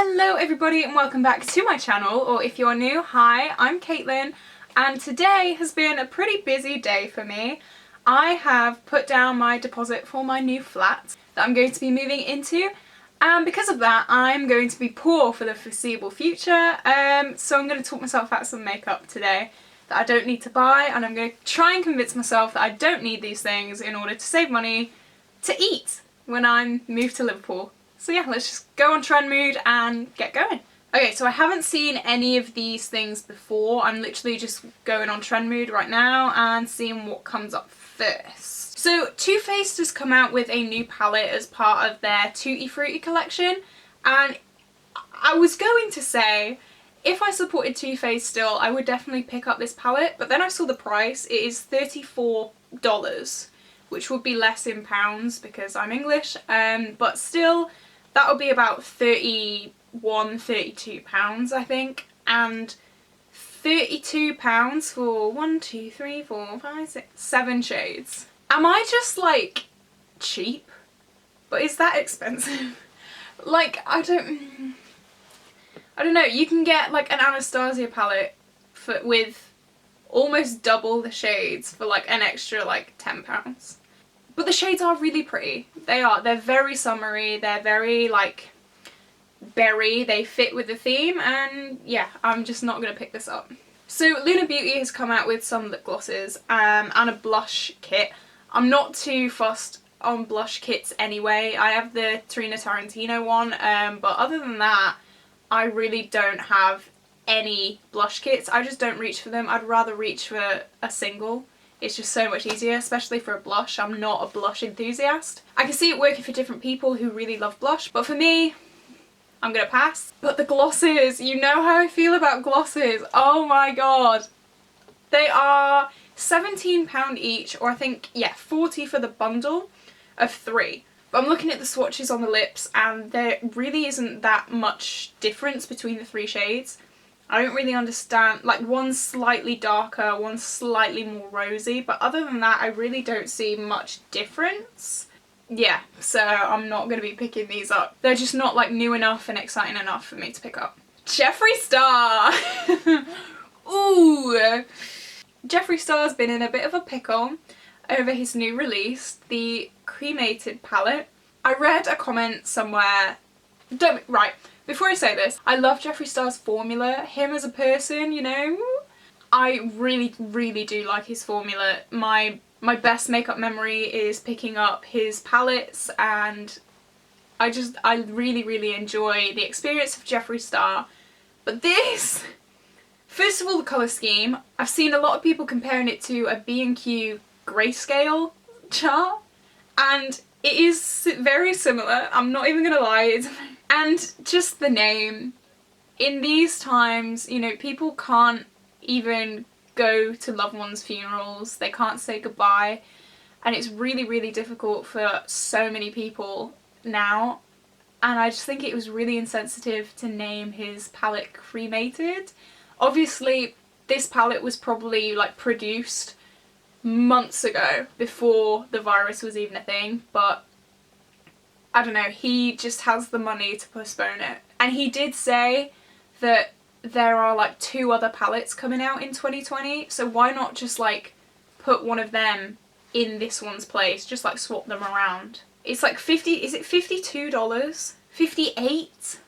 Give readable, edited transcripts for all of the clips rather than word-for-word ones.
Hello everybody and welcome back to my channel, or if you're new, hi, I'm Caitlin, and today has been a pretty busy day for me. I have put down my deposit for my new flat that I'm going to be moving into, and because of that I'm going to be poor for the foreseeable future, so I'm going to talk myself out of some makeup today that I don't need to buy, and I'm going to try and convince myself that I don't need these things in order to save money to eat when I'm moved to Liverpool. So yeah, let's just go on trend mood and get going. Okay, so I haven't seen any of these things before. I'm literally just going on trend mood right now and seeing what comes up first. So Too Faced has come out with a new palette as part of their Tutti Frutti collection, and I was going to say if I supported Too Faced still I would definitely pick up this palette, but then I saw the price. It is $34, which would be less in pounds because I'm English, but still that would be about £31, £32 I think, and £32 for 1, 2, 3, 4, 5, 6, 7 shades. Am I just like cheap? But is that expensive? Like I don't know, you can get like an Anastasia palette with almost double the shades for like an extra like £10. But the shades are really pretty. They are. They're very summery. They're very like berry. They fit with the theme, and yeah, I'm just not going to pick this up. So Luna Beauty has come out with some lip glosses and a blush kit. I'm not too fussed on blush kits anyway. I have the Trina Tarantino one, but other than that I really don't have any blush kits. I just don't reach for them. I'd rather reach for a single. It's just so much easier, especially for a blush. I'm not a blush enthusiast. I can see it working for different people who really love blush, but for me, I'm gonna pass. But the glosses, you know how I feel about glosses. Oh my god. They are £17 each, or I think, yeah, 40 for the bundle of 3. But I'm looking at the swatches on the lips and there really isn't that much difference between the 3 shades. I don't really understand, like one's slightly darker, one's slightly more rosy, but other than that I really don't see much difference. Yeah, so I'm not going to be picking these up. They're just not like new enough and exciting enough for me to pick up. Jeffree Star! Ooh! Jeffree Star's been in a bit of a pickle over his new release, the Cremated palette. I read a comment somewhere, right, before I say this, I love Jeffree Star's formula, him as a person, you know. I really do like his formula. My best makeup memory is picking up his palettes, and I really enjoy the experience of Jeffree Star. But this, first of all, the colour scheme, I've seen a lot of people comparing it to a B&Q grayscale chart, and it is very similar. I'm not even gonna lie. And just the name. In these times, you know, people can't even go to loved ones' funerals. They can't say goodbye. And it's really difficult for so many people now. And I just think it was really insensitive to name his palette Cremated. Obviously, this palette was probably like produced months ago, before the virus was even a thing, but I don't know, he just has the money to postpone it. And he did say that there are like 2 other palettes coming out in 2020, so why not just like put one of them in this one's place, just like swap them around. It's like is it $52? 58?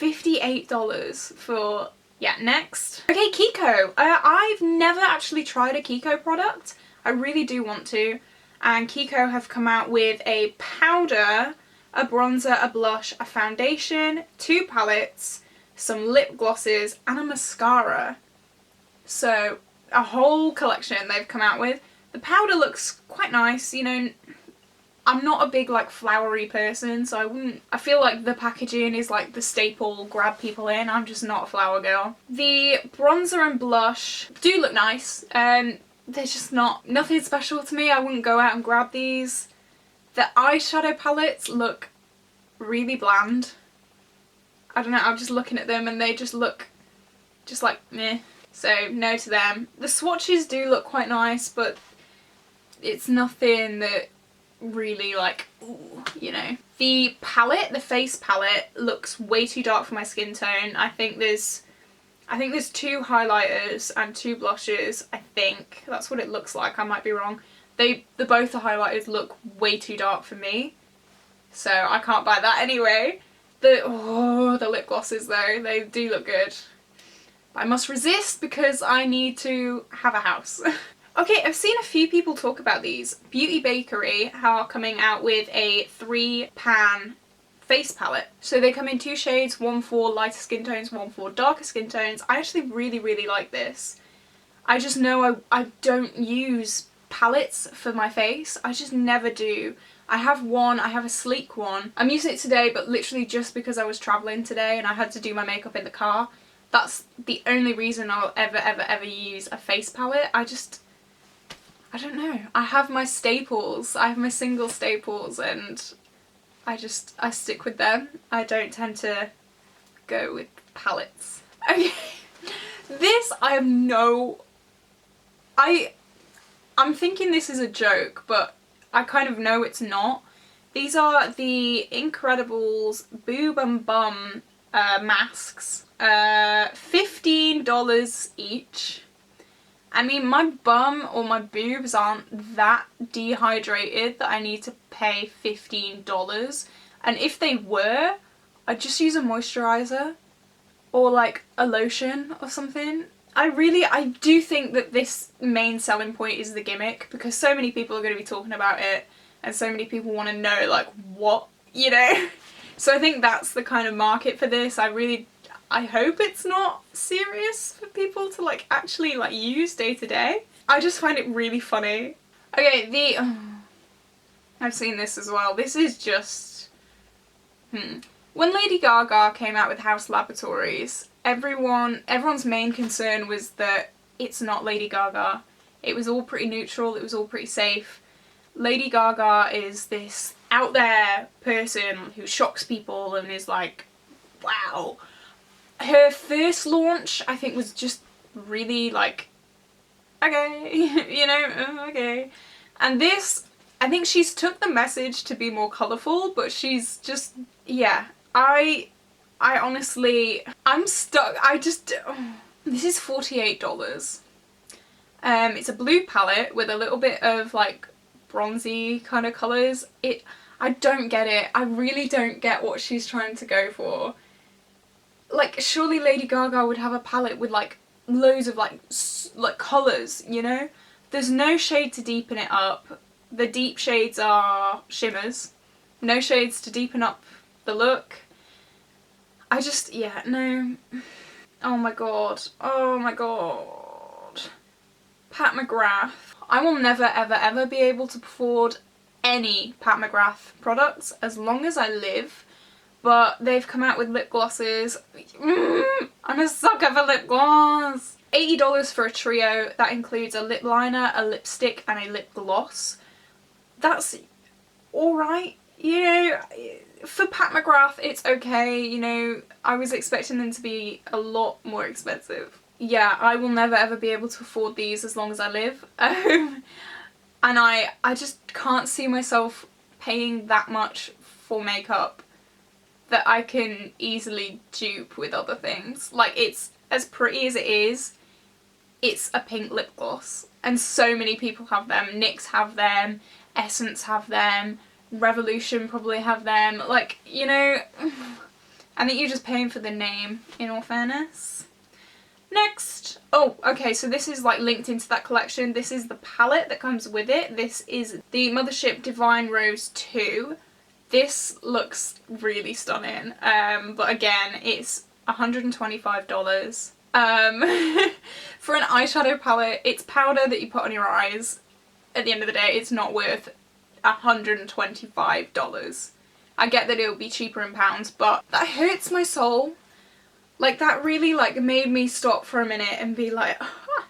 $58 for, yeah, next. Okay, Kiko. I've never actually tried a Kiko product. I really do want to. And Kiko have come out with a powder, a bronzer, a blush, a foundation, 2 palettes, some lip glosses, and a mascara. So a whole collection they've come out with. The powder looks quite nice, you know. I'm not a big like flowery person, so I feel like the packaging is like the staple grab people in. I'm just not a flower girl. The bronzer and blush do look nice. They're just nothing special to me. I wouldn't go out and grab these. The eyeshadow palettes look really bland. I don't know, I'm just looking at them and they just look just like meh. So no to them. The swatches do look quite nice, but it's nothing that really like, ooh, you know. The palette, the face palette, looks way too dark for my skin tone. I think there's 2 highlighters and 2 blushes. I think that's what it looks like. I might be wrong. Both the highlighters look way too dark for me, so I can't buy that anyway. The lip glosses though, they do look good. But I must resist because I need to have a house. Okay, I've seen a few people talk about these. Beauty Bakery are coming out with a 3-pan face palette. So they come in 2 shades, one for lighter skin tones, one for darker skin tones. I actually really like this. I just know I don't use palettes for my face. I just never do. I have one, I have a sleek one. I'm using it today, but literally just because I was travelling today and I had to do my makeup in the car. That's the only reason I'll ever use a face palette. I don't know. I have my staples. I have my single staples and I stick with them. I don't tend to go with palettes. Okay. This I'm thinking this is a joke, but I kind of know it's not. These are the Incredibles Boob and Bum masks. $15 each. I mean, my bum or my boobs aren't that dehydrated that I need to pay $15. And if they were, I'd just use a moisturiser or like a lotion or something. I do think that this main selling point is the gimmick, because so many people are going to be talking about it and so many people want to know like what, you know. So I think that's the kind of market for this. I hope it's not serious for people to like actually like use day to day. I just find it really funny. Okay, I've seen this as well. This is just When Lady Gaga came out with House Laboratories, everyone's main concern was that it's not Lady Gaga. It was all pretty neutral, it was all pretty safe. Lady Gaga is this out there person who shocks people and is like, wow. Her first launch, I think, was just really like, okay, you know, okay. And this, I think she's took the message to be more colourful, but she's just, yeah. I honestly, I'm stuck. This is $48. It's a blue palette with a little bit of like bronzy kind of colours. I don't get it. I really don't get what she's trying to go for. Like, surely Lady Gaga would have a palette with like loads of like colours, you know? There's no shade to deepen it up. The deep shades are shimmers. No shades to deepen up the look. Yeah, no. Oh my god. Oh my god. Pat McGrath. I will never ever be able to afford any Pat McGrath products as long as I live. But they've come out with lip glosses. I'm a sucker for lip gloss. $80 for a trio. That includes a lip liner, a lipstick and a lip gloss. That's alright, you know. For Pat McGrath it's okay, you know. I was expecting them to be a lot more expensive. Yeah, I will never ever be able to afford these as long as I live. And I just can't see myself paying that much for makeup that I can easily dupe with other things. Like, it's as pretty as it is, it's a pink lip gloss. And so many people have them. NYX have them, Essence have them, Revolution probably have them. Like, you know, I think you're just paying for the name, in all fairness. Next. Oh, okay, so this is like linked into that collection. This is the palette that comes with it. This is the Mothership Divine Rose 2. This looks really stunning, but again, it's $125. For an eyeshadow palette, it's powder that you put on your eyes. At the end of the day, it's not worth $125. I get that it'll be cheaper in pounds, but that hurts my soul. Like, that really like made me stop for a minute and be like, huh.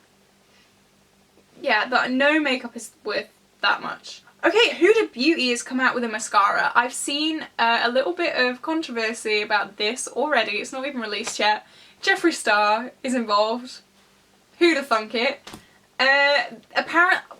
Yeah, that no makeup is worth that much. Okay, Huda Beauty has come out with a mascara. I've seen a little bit of controversy about this already. It's not even released yet. Jeffree Star is involved. Who'da thunk it?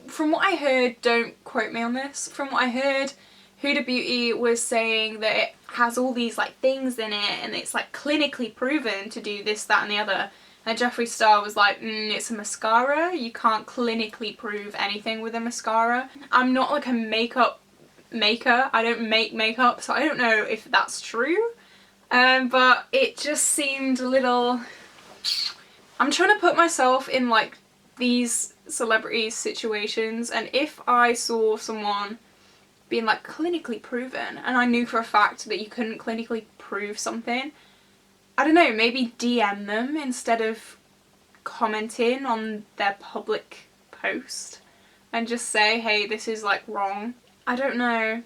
From what I heard, don't quote me on this, from what I heard, Huda Beauty was saying that it has all these like things in it and it's like clinically proven to do this, that and the other. And Jeffree Star was like, it's a mascara. You can't clinically prove anything with a mascara. I'm not like a makeup maker. I don't make makeup, so I don't know if that's true. But it just seemed a little... I'm trying to put myself in like these celebrities' situations, and if I saw someone being like clinically proven and I knew for a fact that you couldn't clinically prove something, I don't know, maybe DM them instead of commenting on their public post and just say, hey, this is like wrong. I don't know.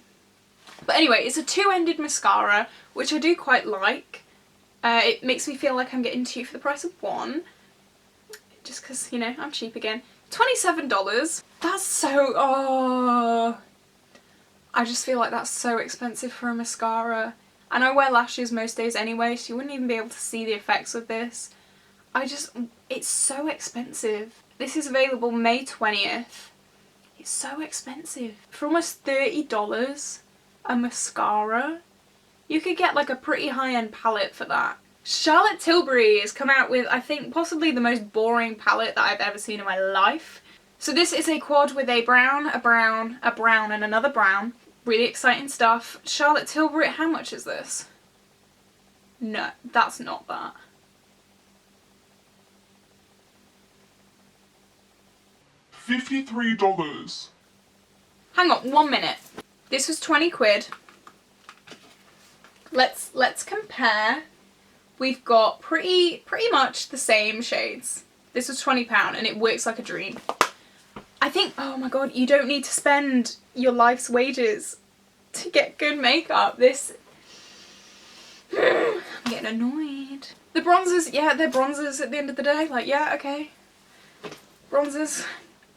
But anyway, it's a two-ended mascara, which I do quite like. It makes me feel like I'm getting two for the price of one. Just because, you know, I'm cheap again. $27. That's so... oh... I just feel like that's so expensive for a mascara. And I wear lashes most days anyway, so you wouldn't even be able to see the effects of this. It's so expensive. This is available May 20th. It's so expensive. For almost $30, a mascara, you could get like a pretty high-end palette for that. Charlotte Tilbury has come out with, I think, possibly the most boring palette that I've ever seen in my life. So this is a quad with a brown, a brown, a brown and another brown. Really exciting stuff. Charlotte Tilbury, how much is this? No, that's not that. $53. Hang on, 1 minute. This was 20 quid. Let's compare. We've got pretty much the same shades. This was £20 and it works like a dream. I think, oh my god, you don't need to spend your life's wages to get good makeup. I'm getting annoyed. The bronzers, yeah, they're bronzers at the end of the day. Like, yeah, okay. Bronzers.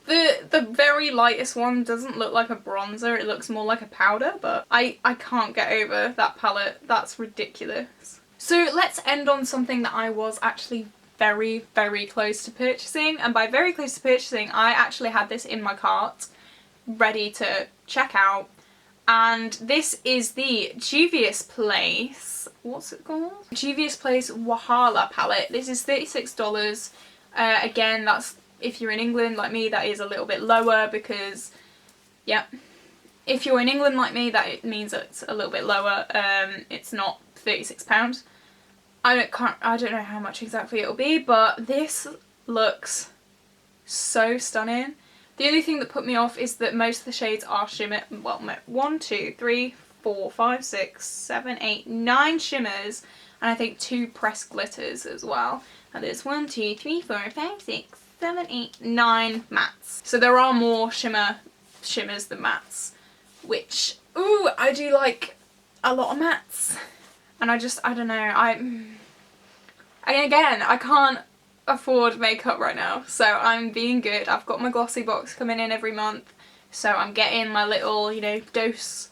The very lightest one doesn't look like a bronzer, it looks more like a powder, but I can't get over that palette. That's ridiculous. So let's end on something that I was actually very, very close to purchasing, and by very close to purchasing, I actually had this in my cart, ready to check out, and this is the Juvia's Place, what's it called? Juvia's Place Wahala palette. This is $36. Again, that's, if you're in England like me, that is a little bit lower because, yeah, if you're in England like me, that means that it's a little bit lower. It's not £36. I don't know how much exactly it'll be, but this looks so stunning. The only thing that put me off is that most of the shades are shimmer. Well, 1, 2, 3, 4, 5, 6, 7, 8, 9 shimmers, and I think 2 pressed glitters as well. And there's 1, 2, 3, 4, 5, 6, 7, 8, 9 mattes. So there are more shimmers than mattes, which, ooh, I do like a lot of mattes. And I don't know, again, I can't afford makeup right now, so I'm being good. I've got my glossy box coming in every month, so I'm getting my little, you know, dose.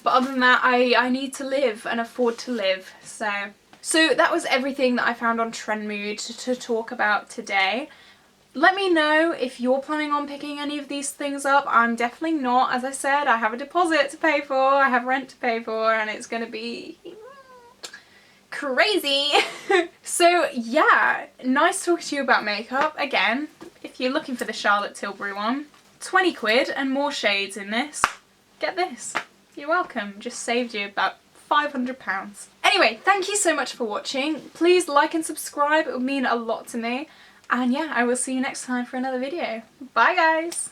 But other than that, I need to live and afford to live, so that was everything that I found on Trendmood to talk about today. Let me know if you're planning on picking any of these things up. I'm definitely not. As I said, I have a deposit to pay for, I have rent to pay for, and it's going to be crazy. So yeah, nice talking to you about makeup. Again, if you're looking for the Charlotte Tilbury one, 20 quid and more shades in this. Get this. You're welcome. Just saved you about £500. Anyway, thank you so much for watching. Please like and subscribe. It would mean a lot to me. And yeah, I will see you next time for another video. Bye guys!